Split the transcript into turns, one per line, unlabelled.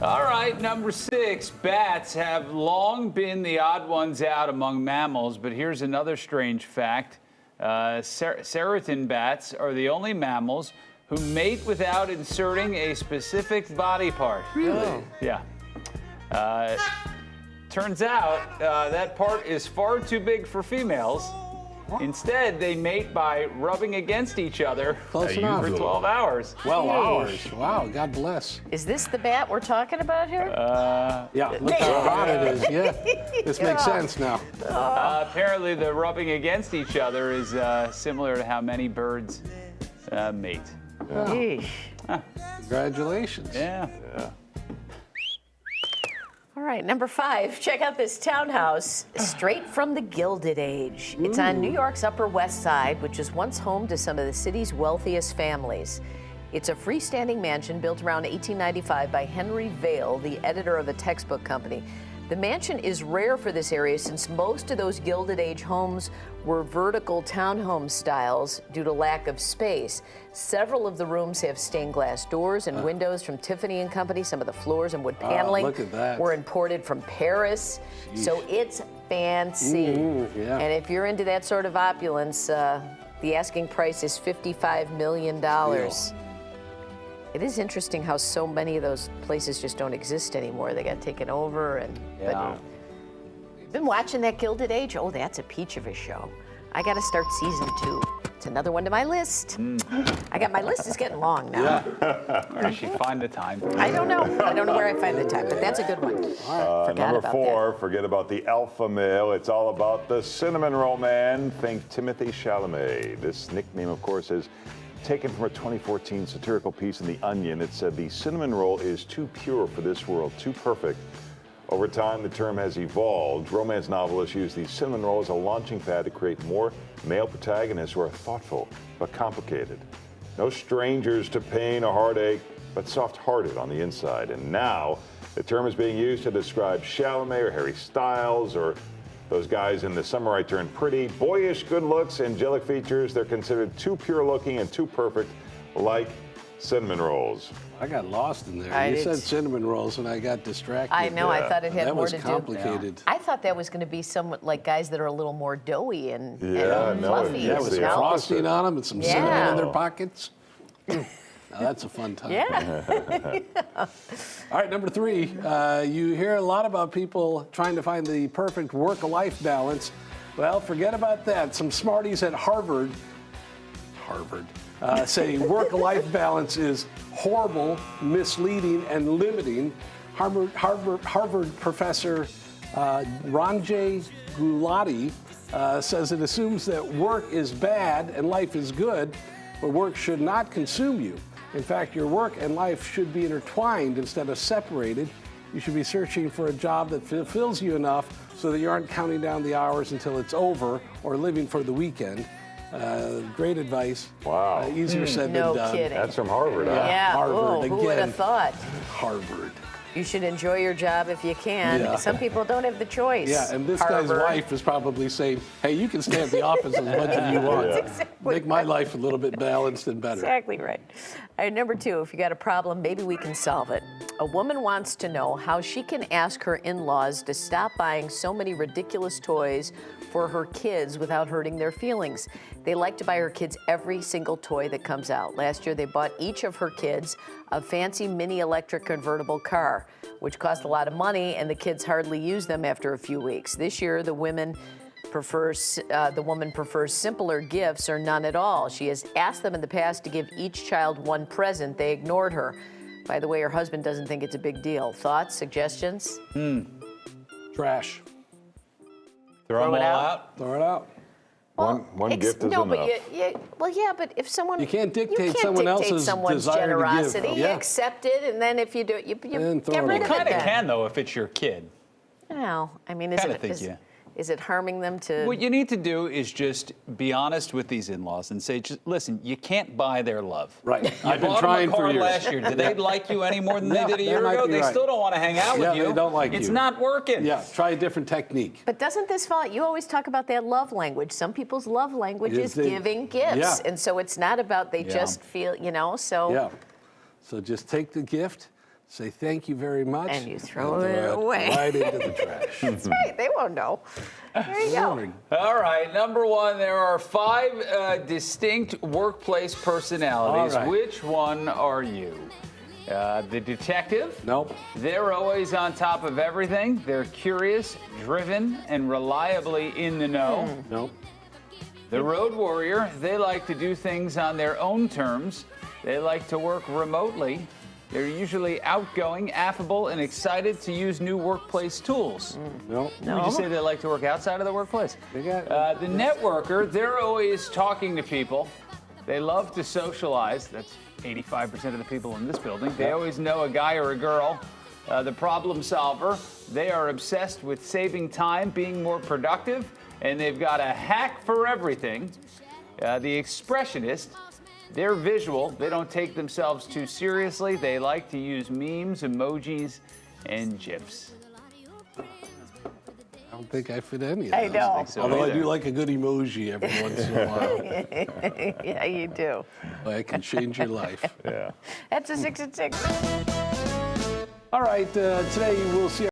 All right, number 6. Bats have long been the odd ones out among mammals, but here's another strange fact. Serratin bats are the only mammals who mate without inserting a specific body part.
Really?
Yeah. Turns out that part is far too big for females. Instead, they mate by rubbing against each other for 12 hours.
12 hours. Wow, God bless.
Is this the bat we're talking about here?
Yeah, look how hot it is. Yeah, this makes sense now.
Apparently, the rubbing against each other is similar to how many birds mate.
Yeesh.
Congratulations.
Yeah.
All right, number 5. Check out this townhouse straight from the Gilded Age. It's on New York's Upper West Side, which was once home to some of the city's wealthiest families. It's a freestanding mansion built around 1895 by Henry Vail, the editor of a textbook company. The mansion is rare for this area since most of those Gilded Age homes were vertical townhome styles due to lack of space. Several of the rooms have stained glass doors and windows from Tiffany & Company. Some of the floors and wood paneling
look at that.
were imported from Paris.
Sheesh.
So it's fancy.
Yeah.
And if you're into that sort of opulence, the asking price is $55 million. It is interesting how so many of those places just don't exist anymore. They got taken over. But been watching that Gilded Age. Oh, that's a peach of a show. I got to start season 2. It's another one to my list. My list is getting long now.
Where does she find the time?
I don't know. I don't know where I find the time, but that's a good one.
Number 4, forget about the alpha male. It's all about the cinnamon roll man. Think Timothée Chalamet. This nickname, of course, is taken from a 2014 satirical piece in The Onion. It said, the cinnamon roll is too pure for this world, too perfect. Over time, the term has evolved. Romance novelists use the cinnamon roll as a launching pad to create more male protagonists who are thoughtful but complicated. No strangers to pain or heartache, but soft-hearted on the inside. And now, the term is being used to describe Chalamet or Harry Styles or those guys in The Summer I Turned Pretty. Boyish good looks, angelic features. They're considered too pure-looking and too perfect, like cinnamon rolls.
I got lost in there. You said cinnamon rolls and I got distracted.
I know. I thought it had more to do.
That was complicated.
I thought that was going to be somewhat like guys that are a little more doughy and
no,
fluffy.
Yeah, with some frosting on them and some cinnamon in their pockets. Now that's a fun time.
Yeah.
All right, number 3. You hear a lot about people trying to find the perfect work-life balance. Well, forget about that. Some smarties at Harvard say work-life balance is horrible, misleading, and limiting. Harvard professor Ranjay Gulati says it assumes that work is bad and life is good, but work should not consume you. In fact, your work and life should be intertwined instead of separated. You should be searching for a job that fulfills you enough so that you aren't counting down the hours until it's over or living for the weekend. Great advice.
Wow.
Easier said than
No
done.
kidding.
That's from Harvard, huh?
Yeah.
Harvard
Who would
again.
have thought?
Harvard.
You should enjoy your job if you can.
Yeah.
Some people don't have the choice.
Yeah, and this
Harvard.
guy's wife is probably saying, hey, you can stay at the office as much as you want.
Exactly
Make my life a little bit balanced and better.
Exactly right. All right, number 2, if you got a problem, maybe we can solve it. A woman wants to know how she can ask her in-laws to stop buying so many ridiculous toys for her kids without hurting their feelings. They like to buy her kids every single toy that comes out. Last year, they bought each of her kids a fancy mini electric convertible car, which cost a lot of money, and the kids hardly use them after a few weeks. This year, the woman prefers simpler gifts or none at all. She has asked them in the past to give each child one present. They ignored her. By the way, her husband doesn't think it's a big deal. Thoughts, suggestions?
Trash.
Throw them all out?
Throw it out.
One gift is enough.
But if someone
You can't dictate someone else's
someone's
desire to give.
generosity, you
Yeah.
accept it, and then if you do it, you
And throw
get
it
rid
away.
of it.
Kind of
then.
can, though, if it's your kid.
Well, I mean,
Kinda think, yeah.
is it harming them to?
What you need to do is just be honest with these in-laws and say, just, listen, you can't buy their love.
Right.
You
I've been
bought
trying
them a
for
car
years.
last year. Did they like you any more than they
Yeah,
did a
that
year
might
ago?
be
They
right.
still don't want to hang out
Yeah,
with you.
they don't like
It's
you.
not working.
Yeah, try a different technique.
But doesn't this fall? You always talk about that love language. Some people's love language is giving gifts,
Yeah.
and so it's not about they just feel, so.
Yeah. So just take the gift, say thank you very much.
And you throw
and
it away.
Right into the trash.
That's right. They won't know. There you go.
All right, number one, there are 5 distinct workplace personalities.
All right.
Which one are you? The detective?
Nope.
They're always on top of everything. They're curious, driven, and reliably in the know.
Nope.
The road warrior, they like to do things on their own terms. They like to work remotely. They're usually outgoing, affable, and excited to use new workplace tools.
Nope.
Would you say they like to work outside of the workplace?
They got-
The networker, they're always talking to people. They love to socialize. That's 85% of the people in this building. They always know a guy or a girl. The problem solver, they are obsessed with saving time, being more productive, and they've got a hack for everything. The expressionist, they're visual. They don't take themselves too seriously. They like to use memes, emojis, and GIFs.
I don't think I fit any of
I
those.
know.
So
Although I
either.
do like a good emoji every once in a while.
Yeah, you do.
I can change your life.
Yeah.
That's a 6 at 6.
All right, today we'll see